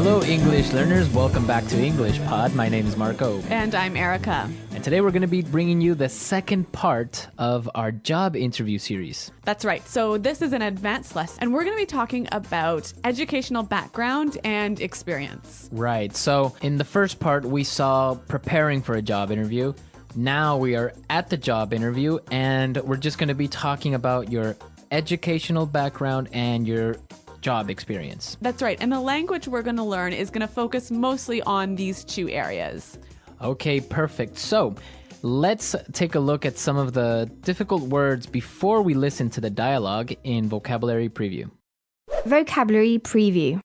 Hello, English learners. Welcome back to English Pod. My name is Marco. And I'm Erica. And today we're going to be bringing you the second part of our job interview series. That's right. So this is an advanced lesson, and we're going to be talking about educational background and experience. Right. So in the first part, we saw preparing for a job interview. Now we are at the job interview, and we're just going to be talking about your educational background and your job experience. That's right. And the language we're going to learn is going to focus mostly on these two areas. Okay, perfect. So let's take a look at some of the difficult words before we listen to the dialogue in Vocabulary Preview. Vocabulary Preview.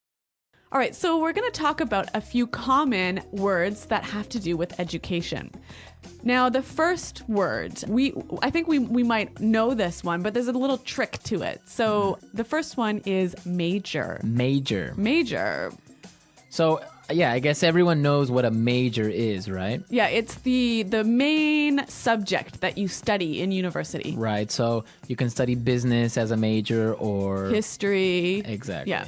All right, so we're going to talk about a few common words that have to do with education. Now, the first word, I think we might know this one, but there's a little trick to it. So the first one is major. Major. Major. So, yeah, I guess everyone knows what a major is, right? Yeah, it's the main subject that you study in university. Right, so you can study business as a major or... history. Exactly. Yeah.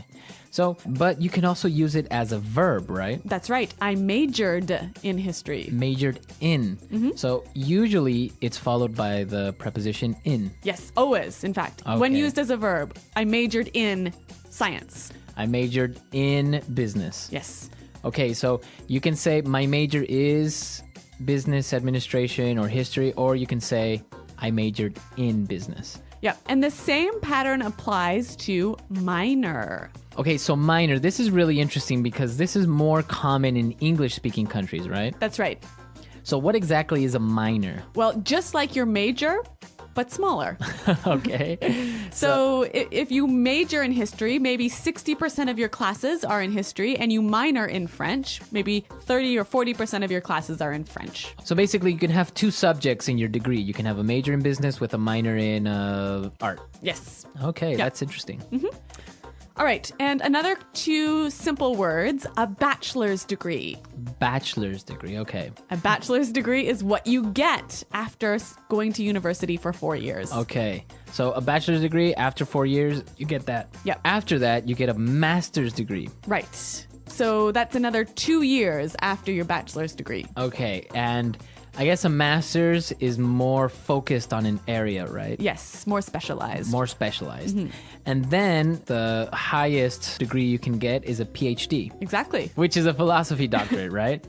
So, but you can also use it as a verb, right? That's right. I majored in history. Majored in. So usually it's followed by the preposition in. Yes, always, in fact. Okay. When used as a verb, I majored in science. I majored in business. Yes. Okay, so you can say my major is business administration or history, or you can say I majored in business. Yeah, and the same pattern applies to minor. Okay, so minor, this is really interesting because this is more common in English-speaking countries, right? That's right. So what exactly is a minor? Well, just like your major, but smaller. Okay. So if you major in history, maybe 60% of your classes are in history, and you minor in French, maybe 30 or 40% of your classes are in French. So basically, you can have two subjects in your degree. You can have a major in business with a minor in art. Yes. Okay, that's interesting. All right, and another two simple words, a bachelor's degree. Bachelor's degree, okay. A bachelor's degree is what you get after going to university for 4 years. Okay, so a bachelor's degree, after 4 years, you get that. Yeah. After that, you get a master's degree. Right. So that's another 2 years after your bachelor's degree. Okay, and I guess a master's is more focused on an area, right? Yes, more specialized. More specialized. And then the highest degree you can get is a PhD. Exactly. Which is a philosophy doctorate, right?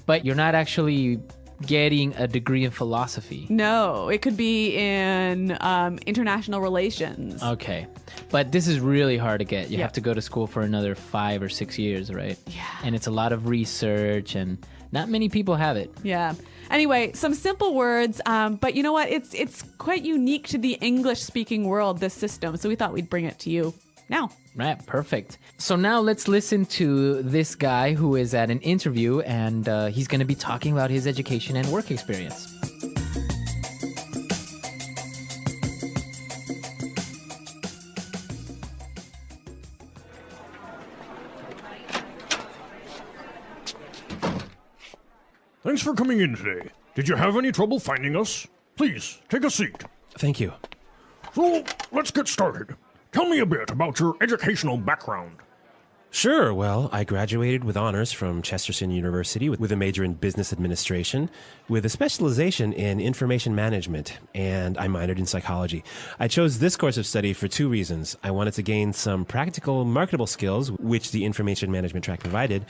But you're not actually getting a degree in philosophy. No, it could be in international relations. Okay. But this is really hard to get. You have to go to school for another 5 or 6 years, right? Yeah. And it's a lot of research, and not many people have it. Yeah. Anyway, some simple words, but you know what? It's quite unique to the English-speaking world, this system, so we thought we'd bring it to you now. Right, perfect. So now let's listen to this guy who is at an interview, and he's going to be talking about his education and work experience. Thanks for coming in today. Did you have any trouble finding us? Please, take a seat. Thank you. So, let's get started. Tell me a bit about your educational background. Sure. Well, I graduated with honors from Chesterton University with a major in business administration, with a specialization in information management, and I minored in psychology. I chose this course of study for two reasons. I wanted to gain some practical, marketable skills, which the information management track provided,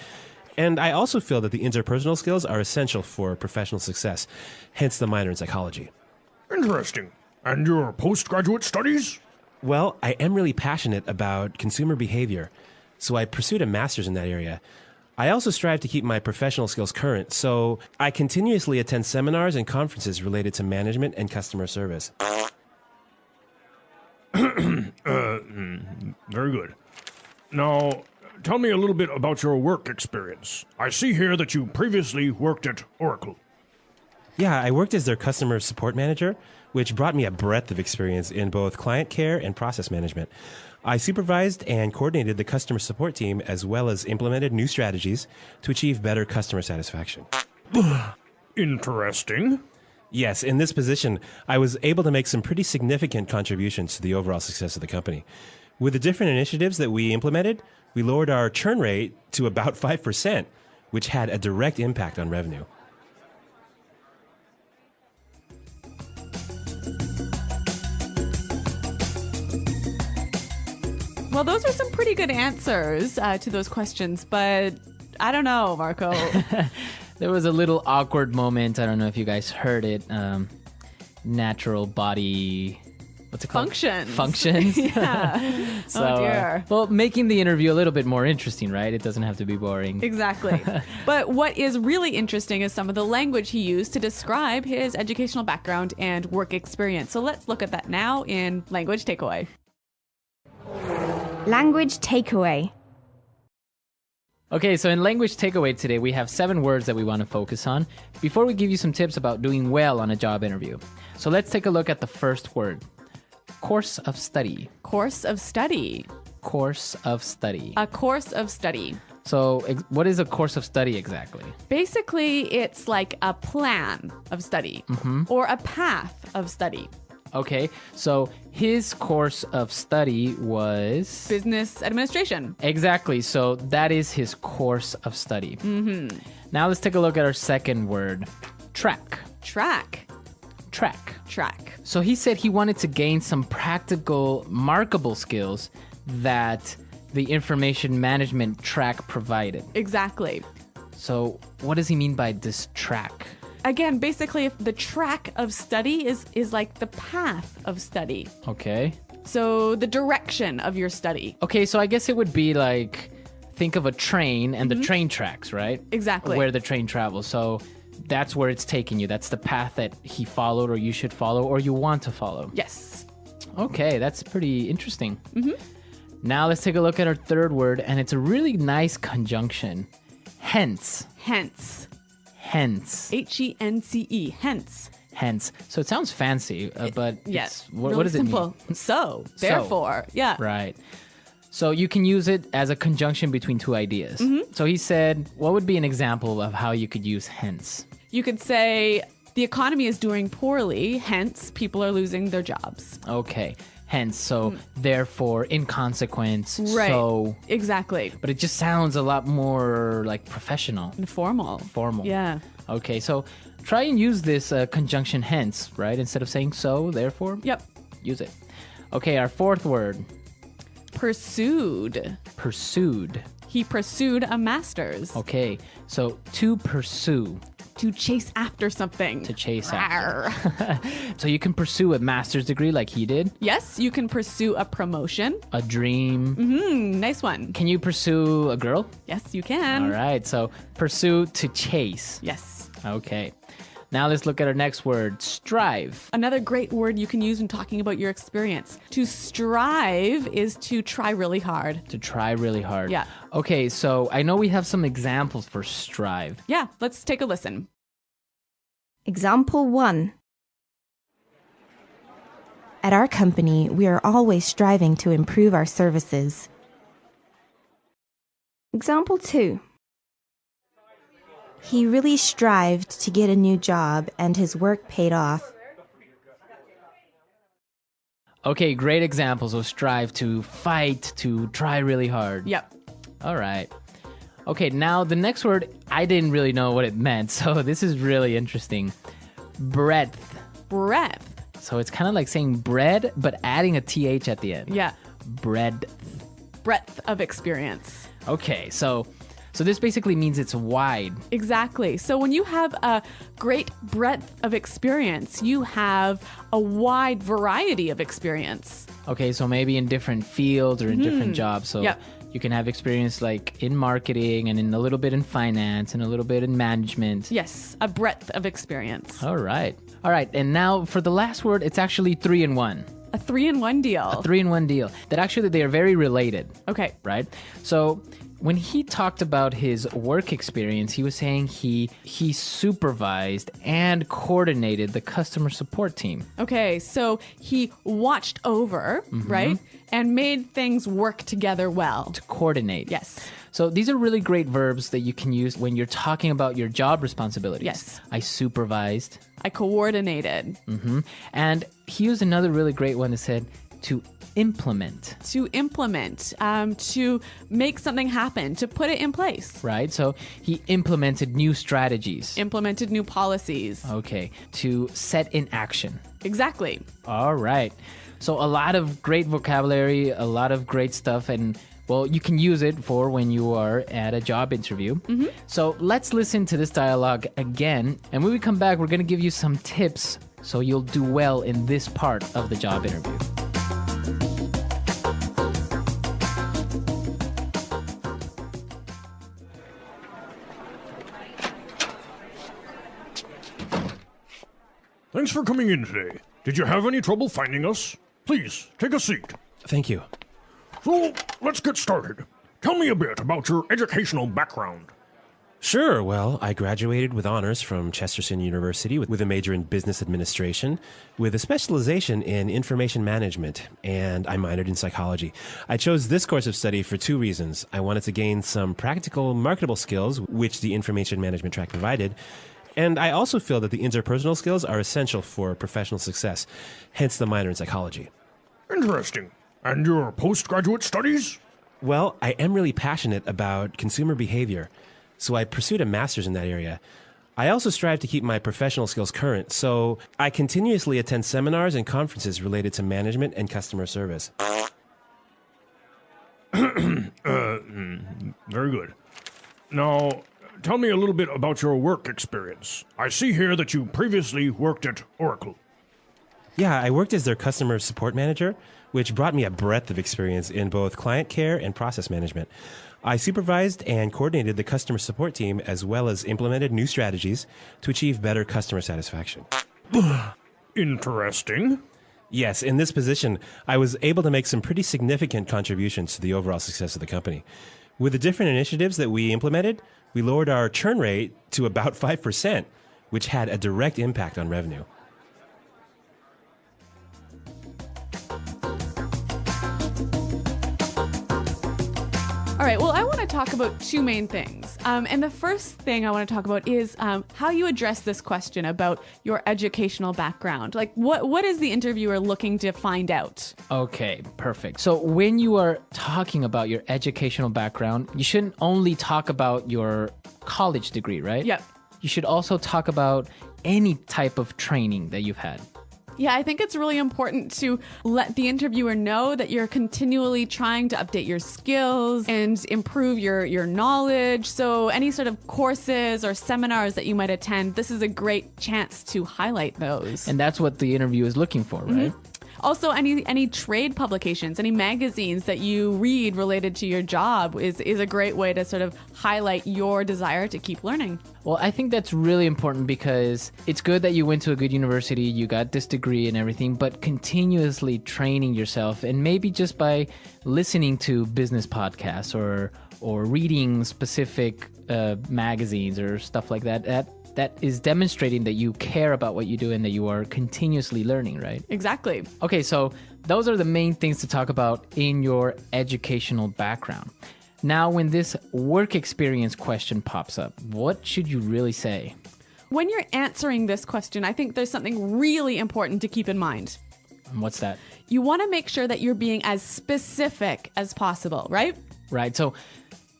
and I also feel that the interpersonal skills are essential for professional success, hence the minor in psychology. Interesting. And your postgraduate studies? Well, I am really passionate about consumer behavior, so I pursued a master's in that area. I also strive to keep my professional skills current, so I continuously attend seminars and conferences related to management and customer service. Very good. Now, tell me a little bit about your work experience. I see here that you previously worked at Oracle. Yeah, I worked as their customer support manager, which brought me a breadth of experience in both client care and process management. I supervised and coordinated the customer support team as well as implemented new strategies to achieve better customer satisfaction. Interesting. Yes, in this position, I was able to make some pretty significant contributions to the overall success of the company. With the different initiatives that we implemented, we lowered our churn rate to about 5%, which had a direct impact on revenue. Well, those are some pretty good answers to those questions, but I don't know, Marco. There was a little awkward moment. I don't know if you guys heard it. Natural body, what's it called? Functions. Yeah. So, oh, dear. Well, making the interview a little bit more interesting, right? It doesn't have to be boring. Exactly. But what is really interesting is some of the language he used to describe his educational background and work experience. So let's look at that now in Language Takeaway. Language takeaway. Okay, so in Language Takeaway today, we have 7 words that we want to focus on before we give you some tips about doing well on a job interview. So let's take a look at the first word. Course of study. Course of study. Course of study. A course of study. So what is a course of study exactly? Basically, it's like a plan of study or a path of study. Okay, so his course of study was... Business administration. Exactly, so that is his course of study. Now let's take a look at our second word. Track. Track. Track. Track. So he said he wanted to gain some practical, markable skills that the information management track provided. Exactly. So what does he mean by this track? Again, basically, if the track of study is like the path of study. Okay. So the direction of your study. Okay, so I guess it would be like, think of a train and the train tracks, right? Exactly. Where the train travels. So that's where it's taking you. That's the path that he followed or you should follow or you want to follow. Yes. Okay, that's pretty interesting. Now let's take a look at our third word, and it's a really nice conjunction. Hence. Hence. Hence. H-E-N-C-E. Hence. Hence. So it sounds fancy, but Yes. what Really does simple. it mean? So. Therefore. Yeah. Right. So you can use it as a conjunction between two ideas. So he said, what would be an example of how you could use hence? You could say the economy is doing poorly, hence people are losing their jobs. Okay. Hence, so therefore, in consequence, Right. so... Exactly. But it just sounds a lot more like professional. And formal. Formal. Yeah. Okay, so try and use this conjunction hence, right? Instead of saying so, therefore, Yep. use it. Okay, our fourth word, Pursued. pursued. He pursued a master's. Okay, so to pursue, To chase after something. to chase Rawr. after. So you can pursue a master's degree like he did, Yes, you can pursue a promotion. a dream. Nice one. Can you pursue a girl? Yes, you can. All right, so pursue to chase. Yes. Okay. Now let's look at our next word, strive. Another great word you can use when talking about your experience. To strive is to try really hard. To try really hard. Yeah. Okay, so I know we have some examples for strive. Yeah, let's take a listen. Example 1. At our company, we are always striving to improve our services. Example 2. He really strived to get a new job, and his work paid off. Okay, great examples of strive, to fight, to try really hard. Yep. All right. Okay, now the next word, I didn't really know what it meant, so this is really interesting. Breadth. Breadth. So it's kind of like saying bread, but adding a TH at the end. Yeah. Breadth. Breadth of experience. Okay, so this basically means it's wide. Exactly. So when you have a great breadth of experience, you have a wide variety of experience. Okay, so maybe in different fields or in different jobs. So Yep. you can have experience like in marketing and in a little bit in finance and a little bit in management. Yes, a breadth of experience. All right. All right, and now for the last word, it's actually 3-in-1. A 3-in-1 deal. A 3-in-1 deal. That actually they are very related. Okay. Right? So when he talked about his work experience, he was saying he supervised and coordinated the customer support team. Okay, so he watched over, right? And made things work together well. To coordinate. Yes. So these are really great verbs that you can use when you're talking about your job responsibilities. Yes. I supervised. I coordinated. And he used another really great one that said to implement. To implement, to make something happen, to put it in place. Right? So he implemented new strategies. Implemented new policies. Okay. To set in action. Exactly. All right. So a lot of great vocabulary, a lot of great stuff, and well, you can use it for when you are at a job interview. So let's listen to this dialogue again. And when we come back, we're going to give you some tips so you'll do well in this part of the job interview. Thanks for coming in today. Did you have any trouble finding us? Please, take a seat. Thank you. So, let's get started. Tell me a bit about your educational background. Sure. Well, I graduated with honors from Chesterton University with a major in business administration, with a specialization in information management, and I minored in psychology. I chose this course of study for two reasons. I wanted to gain some practical, marketable skills, which the information management track provided, and I also feel that the interpersonal skills are essential for professional success, hence the minor in psychology. Interesting. And your postgraduate studies? Well, I am really passionate about consumer behavior, so I pursued a master's in that area. I also strive to keep my professional skills current, so I continuously attend seminars and conferences related to management and customer service. Very good. Now, tell me a little bit about your work experience. I see here that you previously worked at Oracle. Yeah, I worked as their customer support manager, which brought me a breadth of experience in both client care and process management. I supervised and coordinated the customer support team as well as implemented new strategies to achieve better customer satisfaction. Interesting. Yes, in this position, I was able to make some pretty significant contributions to the overall success of the company. With the different initiatives that we implemented, we lowered our churn rate to about 5%, which had a direct impact on revenue. All right, well, I want to talk about two main things. And the first thing I want to talk about is how you address this question about your educational background. Like, what is the interviewer looking to find out? Okay, perfect. So when you are talking about your educational background, you shouldn't only talk about your college degree, right? Yep. You should also talk about any type of training that you've had. Yeah, I think it's really important to let the interviewer know that you're continually trying to update your skills and improve your knowledge. So any sort of courses or seminars that you might attend, this is a great chance to highlight those. And that's what the interview is looking for, right? Also, any trade publications, any magazines that you read related to your job is a great way to sort of highlight your desire to keep learning. Well, I think that's really important because it's good that you went to a good university, you got this degree and everything, but continuously training yourself, and maybe just by listening to business podcasts or reading specific magazines or stuff like that, that is demonstrating that you care about what you do and that you are continuously learning, right? Exactly. Okay, so those are the main things to talk about in your educational background. Now, when this work experience question pops up, what should you really say? When you're answering this question, I think there's something really important to keep in mind. What's that? You want to make sure that you're being as specific as possible, right? Right, so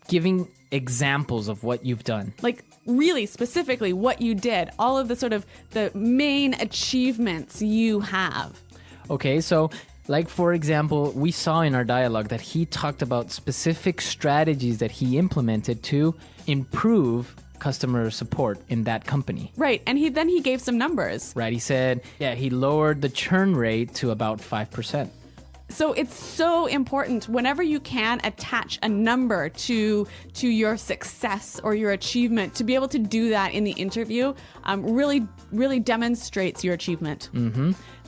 giving examples of what you've done. Like really specifically what you did, all of the sort of the main achievements you have. Okay, so like for example, we saw in our dialogue that he talked about specific strategies that he implemented to improve customer support in that company. Right, and he gave some numbers. Right, he said, yeah, he lowered the churn rate to about 5%. So it's so important whenever you can attach a number to your success or your achievement, to be able to do that in the interview really demonstrates your achievement.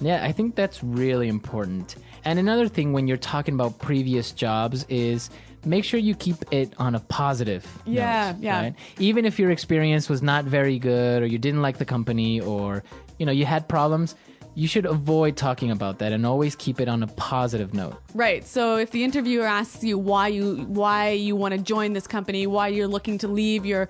Yeah, I think that's really important. And another thing when you're talking about previous jobs is make sure you keep it on a positive note. Yeah. Right? Even if your experience was not very good or you didn't like the company or you had problems, you should avoid talking about that and always keep it on a positive note. Right. So if the interviewer asks you why you want to join this company, why you're looking to leave your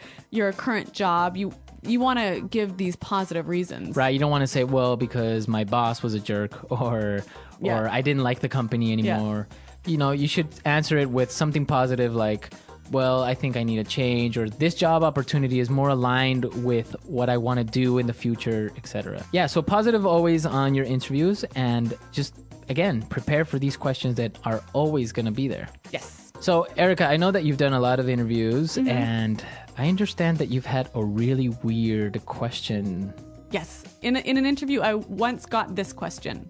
current job, you want to give these positive reasons. Right. You don't want to say, well, because my boss was a jerk or Yeah. or I didn't like the company anymore. You know, you should answer it with something positive like, well, I think I need a change, or this job opportunity is more aligned with what I want to do in the future, etc. Yeah, so positive always on your interviews, and just, again, prepare for these questions that are always going to be there. Yes. So, Erica, I know that you've done a lot of interviews, and I understand that you've had a really weird question. Yes. In an interview, I once got this question.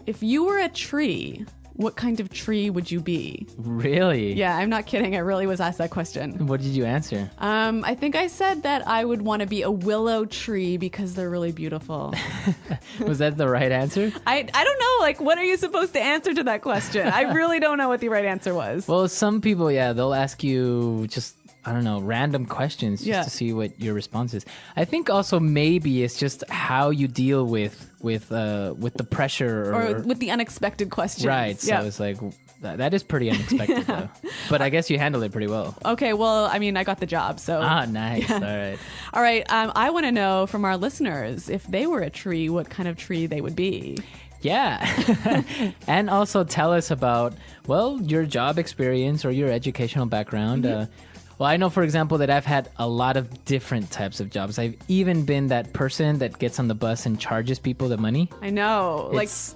If you were a tree, what kind of tree would you be? Really? Yeah, I'm not kidding. I really was asked that question. What did you answer? I think I said that I would want to be a willow tree because they're really beautiful. Was that the right answer? I don't know. Like, what are you supposed to answer to that question? I really don't know what the right answer was. Well, some people, they'll ask you just, I don't know, random questions just to see what your response is. I think also maybe it's just how you deal with the pressure or with the unexpected questions. Right. So it's like, that is pretty unexpected though. But I guess you handled it pretty well. Okay. Well, I mean, I got the job. So. Nice. All right. All right. I want to know from our listeners, if they were a tree, what kind of tree they would be. Yeah. And also tell us about, well, your job experience or your educational background. Well, I know, for example, that I've had a lot of different types of jobs. I've even been that person that gets on the bus and charges people the money. I know. It's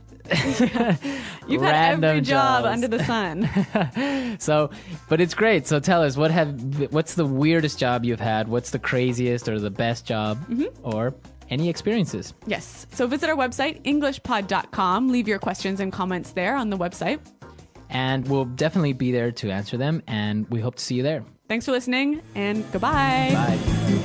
You've had every job jobs. under the sun. So, but it's great. So tell us, what's the weirdest job you've had? What's the craziest or the best job? Or any experiences? Yes. So visit our website, englishpod.com. Leave your questions and comments there on the website. And we'll definitely be there to answer them. And we hope to see you there. Thanks for listening, and goodbye. Bye.